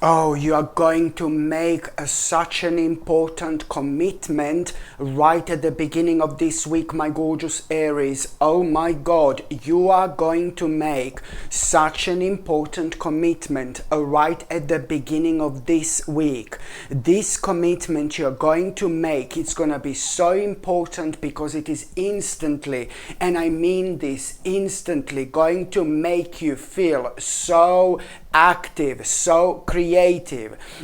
Oh, you are going to make such an important commitment right at the beginning of this week, my gorgeous Aries. Oh my God, you are going to make such an important commitment right at the beginning of this week. This commitment you're going to make, it's going to be so important because it is instantly, and I mean this, instantly going to make you feel so active, so creative.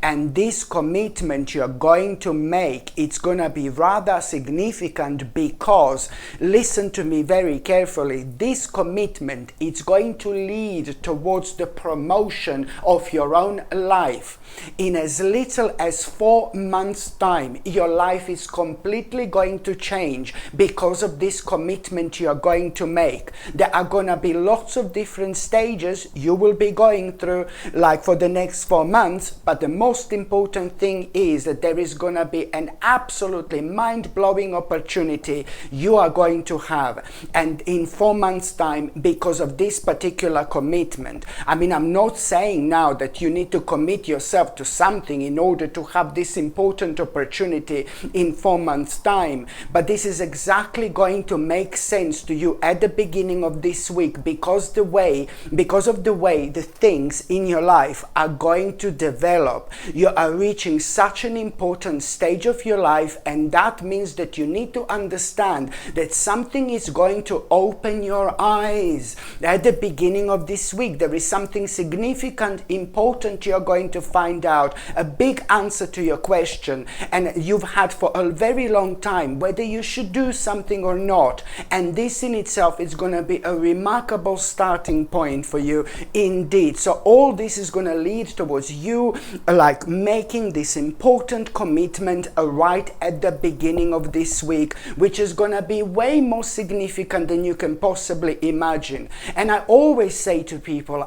And this commitment you're going to make, it's going to be rather significant because, listen to me very carefully, this commitment, it's going to lead towards the promotion of your own life. In as little as 4 months time, your life is completely going to change because of this commitment you're going to make. There are going to be lots of different stages you will be going through, like for the next 4 months, but the most important thing is that there is going to be an absolutely mind-blowing opportunity you are going to have, and in 4 months time, because of this particular commitment. I mean, I'm not saying now that you need to commit yourself to something in order to have this important opportunity in 4 months time, but this is exactly going to make sense to you at the beginning of this week because of the way the things in your life are going to develop. You are reaching such an important stage of your life, and that means that you need to understand that something is going to open your eyes. At the beginning of this week, there is something significant, important you're going to find out, a big answer to your question, and you've had for a very long time, whether you should do something or not. And this in itself is going to be a remarkable starting point for you indeed. So all this is going to lead towards you like making this important commitment right at the beginning of this week, which is going to be way more significant than you can possibly imagine. And I always say to people,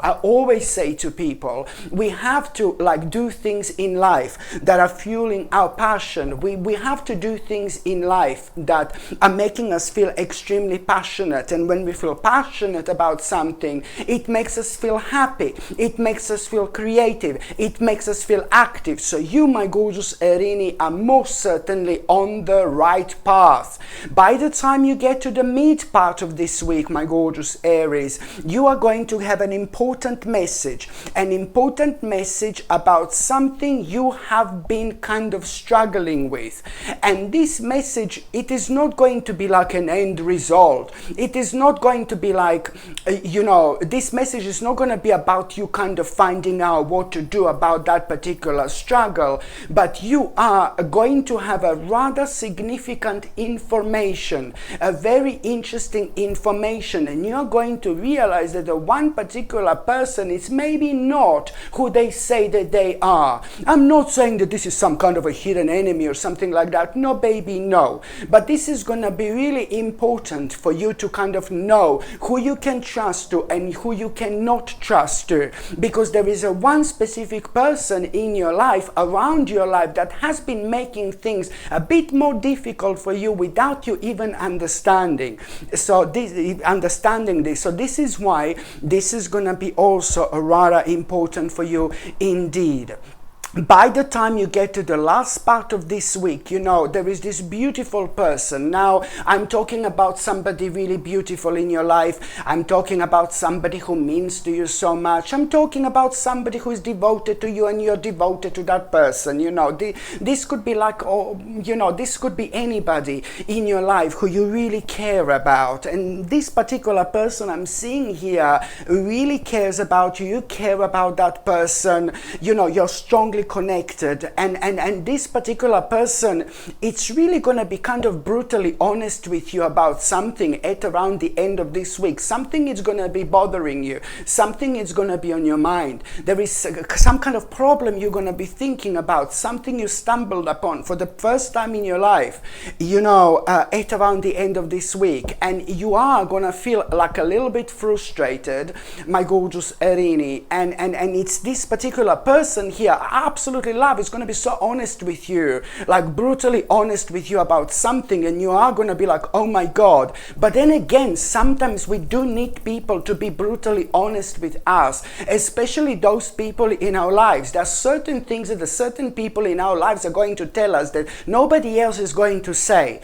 we have to like do things in life that are fueling our passion. We have to do things in life that are making us feel extremely passionate. And when we feel passionate about something, it makes us feel happy. It makes us feel creative. It makes us feel active. So you, my gorgeous Erini, are most certainly on the right path. By the time you get to the mid part of this week, my gorgeous Aries, you are going to have an important message about something you have been kind of struggling with. And this message, it is not going to be like an end result. It is not going to be like, this message is not going to be about you kind of finding out what to do about that particular struggle, but you are going to have a rather significant information, a very interesting information, and you're going to realize that the one particular person is maybe not who they say that they are. I'm not saying that this is some kind of a hidden enemy or something like that. No, baby, no. But this is going to be really important for you to kind of know who you can trust to and who you cannot trust to, because there is a one specific person in your life, around your life, that has been making things a bit more difficult for you without you even understanding. So this is why this is going to be also rather important for you indeed. By the time you get to the last part of this week, there is this beautiful person. Now, I'm talking about somebody really beautiful in your life. I'm talking about somebody who means to you so much. I'm talking about somebody who is devoted to you and you're devoted to that person. This could be like, this could be anybody in your life who you really care about. And this particular person I'm seeing here really cares about you. You care about that person. You're strongly connected, and this particular person, it's really going to be kind of brutally honest with you about something at around the end of this week. Something is going to be bothering you, something is going to be on your mind. There is some kind of problem you're going to be thinking about, something you stumbled upon for the first time in your life, at around the end of this week, and you are going to feel like a little bit frustrated, my gorgeous Erini, and it's this particular person here absolutely love is going to be so honest with you, like brutally honest with you about something, and you are going to be like, oh my God. But then again, sometimes we do need people to be brutally honest with us, especially those people in our lives. There are certain things that the certain people in our lives are going to tell us that nobody else is going to say,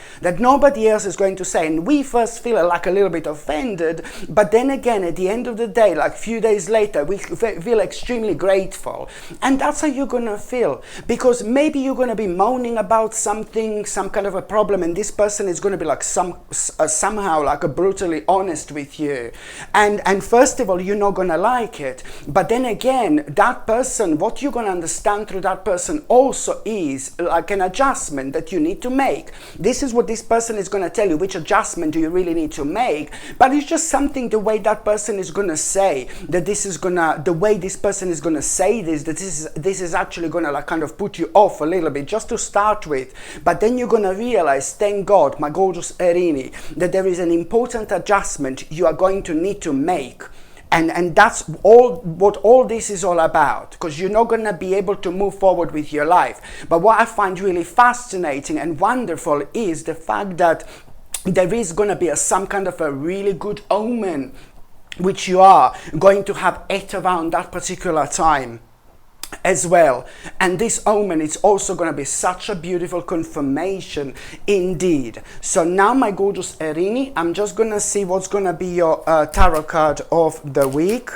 and we first feel like a little bit offended, but then again, at the end of the day, like a few days later, we feel extremely grateful. And that's how you're gonna feel, because maybe you're gonna be moaning about something, some kind of a problem, and this person is gonna be like somehow like a brutally honest with you, and first of all, you're not gonna like it, but then again, that person, what you're gonna understand through that person also is like an adjustment that you need to make. This is what this person is gonna tell you, which adjustment do you really need to make, but it's just something, the way that person is gonna say that the way this person is gonna say that this is actually gonna like kind of put you off a little bit just to start with, but then you're gonna realize, thank God, my gorgeous Erini, that there is an important adjustment you are going to need to make. And that's all what all this is all about, because you're not going to be able to move forward with your life. But what I find really fascinating and wonderful is the fact that there is going to be some kind of a really good omen which you are going to have at around that particular time as well. And this omen is also going to be such a beautiful confirmation indeed. So now, my gorgeous Erini, I'm just going to see what's going to be your tarot card of the week.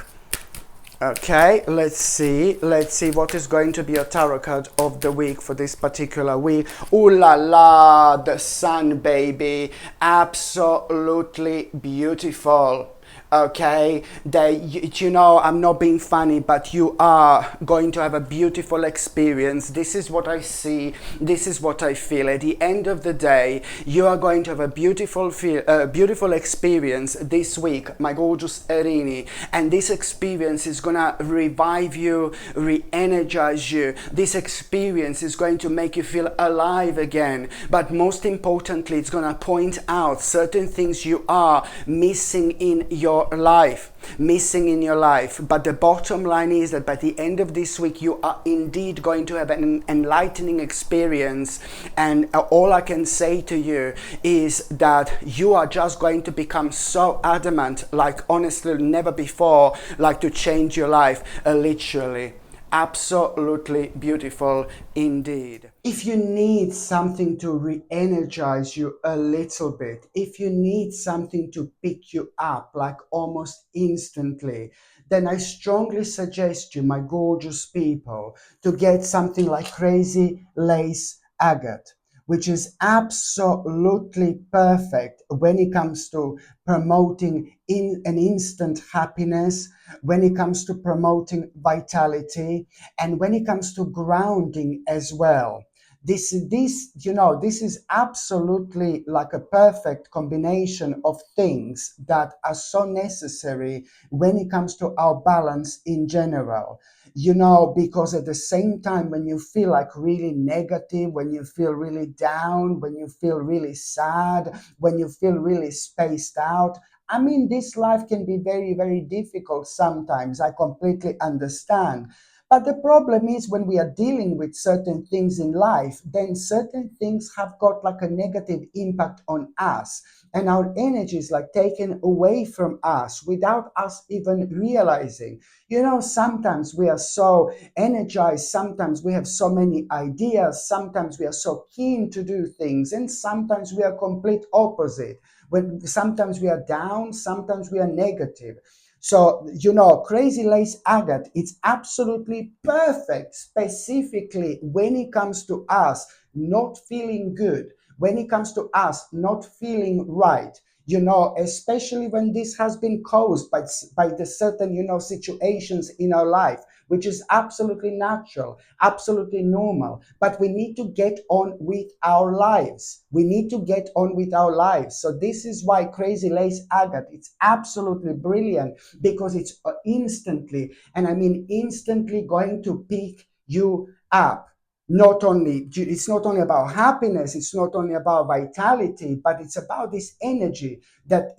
Okay, let's see what is going to be your tarot card of the week for this particular week. Ooh la la, the sun, baby, absolutely beautiful. Okay, I'm not being funny, but you are going to have a beautiful experience. This is what I see, this is what I feel. At the end of the day, you are going to have a beautiful experience this week, my gorgeous Erini, and this experience is gonna revive you, re-energize you. This experience is going to make you feel alive again, but most importantly, it's gonna point out certain things you are missing in your life. But the bottom line is that by the end of this week, you are indeed going to have an enlightening experience, and all I can say to you is that you are just going to become so adamant, like honestly never before, like to change your life, literally. Absolutely beautiful indeed. If you need something to re-energize you a little bit, if you need something to pick you up like almost instantly, then I strongly suggest you, my gorgeous people, to get something like Crazy Lace Agate, which is absolutely perfect when it comes to promoting an instant happiness, when it comes to promoting vitality, and when it comes to grounding as well. This is absolutely like a perfect combination of things that are so necessary when it comes to our balance in general. Because at the same time, when you feel like really negative, when you feel really down, when you feel really sad, when you feel really spaced out, I mean, this life can be very, very difficult sometimes. I completely understand. But the problem is, when we are dealing with certain things in life, then certain things have got like a negative impact on us, and our energy is like taken away from us without us even realizing. Sometimes we are so energized, sometimes we have so many ideas, sometimes we are so keen to do things, and sometimes we are complete opposite. When sometimes we are down, sometimes we are negative. So, Crazy Lace Agate, it's absolutely perfect, specifically when it comes to us not feeling good, when it comes to us not feeling right, especially when this has been caused by the certain, situations in our life, which is absolutely natural, absolutely normal. But we need to get on with our lives. So this is why Crazy Lace Agate, it's absolutely brilliant, because it's instantly, and I mean instantly, going to pick you up. It's not only about happiness, it's not only about vitality, but it's about this energy that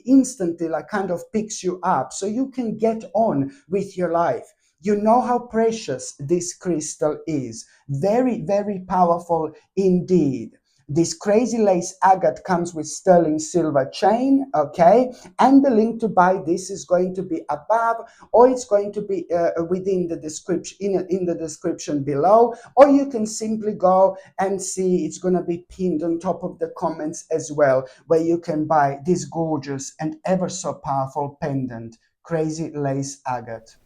instantly like kind of picks you up so you can get on with your life. You know how precious this crystal is. Very, very powerful indeed. This crazy lace agate comes with sterling silver chain, okay? And the link to buy this is going to be above, or it's going to be within the description, in the description below, or you can simply go and see it's going to be pinned on top of the comments as well, where you can buy this gorgeous and ever so powerful pendant, crazy lace agate.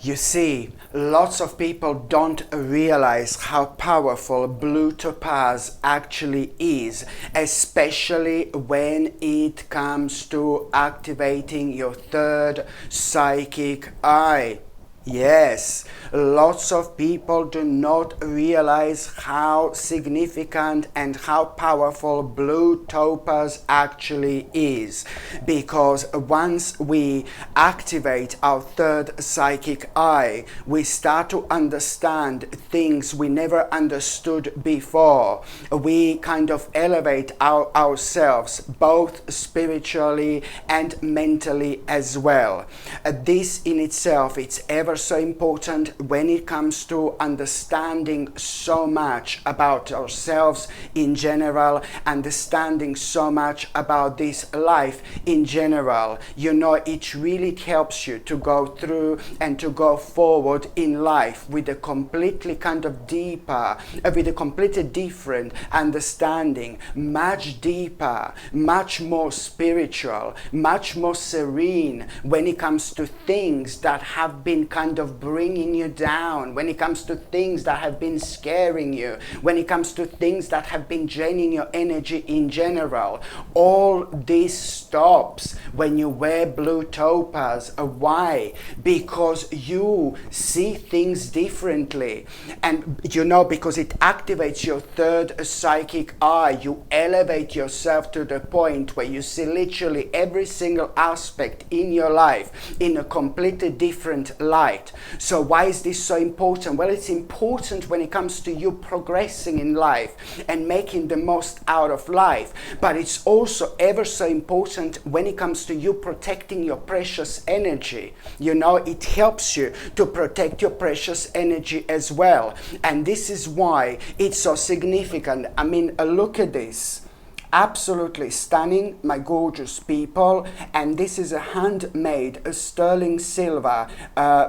You see, lots of people don't realize how powerful blue topaz actually is, especially when it comes to activating your third psychic eye. Yes, lots of people do not realize how significant and how powerful blue topaz actually is, because once we activate our third psychic eye, we start to understand things we never understood before. We kind of elevate ourselves both spiritually and mentally as well. This in itself, it's ever so important when it comes to understanding so much about ourselves in general, understanding so much about this life in general. You know, it really helps you to go through and to go forward in life with a completely kind of deeper, with a completely different understanding, much deeper, much more spiritual, much more serene when it comes to things that have been kind of bringing you down, when it comes to things that have been scaring you, when it comes to things that have been draining your energy in general. All this stops when you wear blue topaz. Why? Because you see things differently, and you know, because it activates your third psychic eye. You elevate yourself to the point where you see literally every single aspect in your life in a completely different light. So why is this so important? Well, it's important when it comes to you progressing in life and making the most out of life, but it's also ever so important when it comes to you protecting your precious energy. You know, it helps you to protect your precious energy as well, and this is why it's so significant. I mean, look at this. Absolutely stunning, my gorgeous people. And this is a handmade sterling silver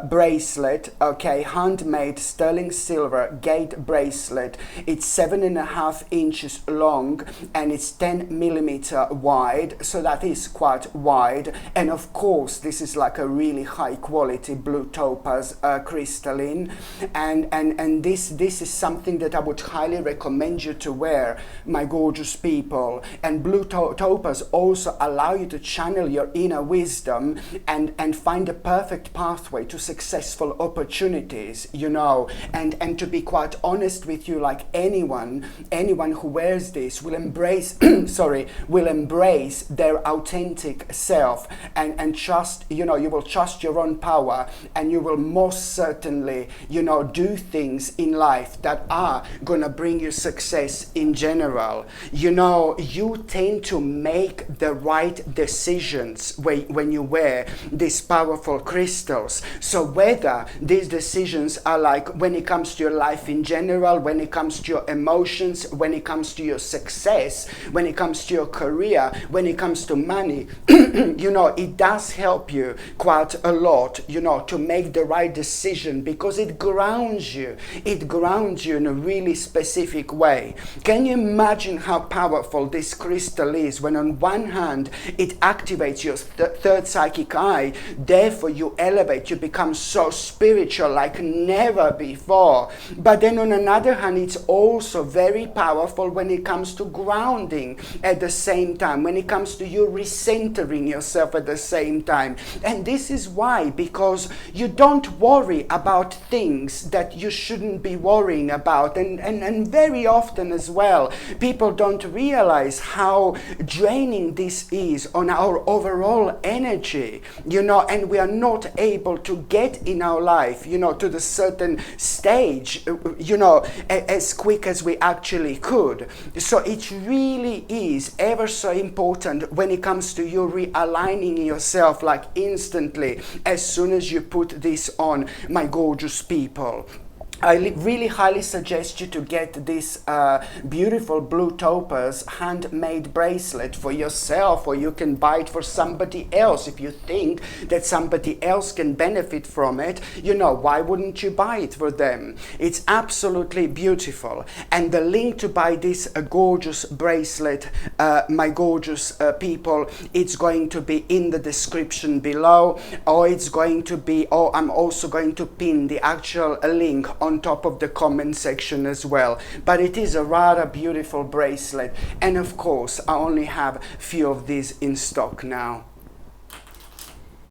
bracelet, okay, handmade sterling silver gate bracelet. It's 7.5 inches long and it's 10 millimeter wide, so that is quite wide. And of course this is like a really high quality blue topaz crystalline, and this is something that I would highly recommend you to wear, my gorgeous people. And blue topaz also allow you to channel your inner wisdom and find a perfect pathway to successful opportunities, you know. And to be quite honest with you, like anyone who wears this will embrace will embrace their authentic self and trust, you know, you will trust your own power, and you will most certainly, you know, do things in life that are gonna bring you success in general. You know, you tend to make the right decisions when you wear these powerful crystals. So whether these decisions are like when it comes to your life in general, when it comes to your emotions, when it comes to your success, when it comes to your career, when it comes to money, you know, it does help you quite a lot, you know, to make the right decision, because it grounds you. It grounds you in a really specific way. Can you imagine how powerful this crystal is when on one hand it activates your third psychic eye, therefore you elevate, you become so spiritual like never before, but then on another hand it's also very powerful when it comes to grounding at the same time, when it comes to you recentering yourself at the same time. And this is why, because you don't worry about things that you shouldn't be worrying about, and very often as well people don't realize realize how draining this is on our overall energy, and we are not able to get in our life, to the certain stage, as quick as we actually could. So it really is ever so important when it comes to you realigning yourself, like instantly, as soon as you put this on, my gorgeous people. I really highly suggest you to get this beautiful blue topaz handmade bracelet for yourself, or you can buy it for somebody else. If you think that somebody else can benefit from it, why wouldn't you buy it for them? It's absolutely beautiful. And the link to buy this gorgeous bracelet, my gorgeous people, it's going to be in the description below, or I'm also going to pin the actual link on top of the comment section as well. But it is a rather beautiful bracelet, and of course I only have few of these in stock now.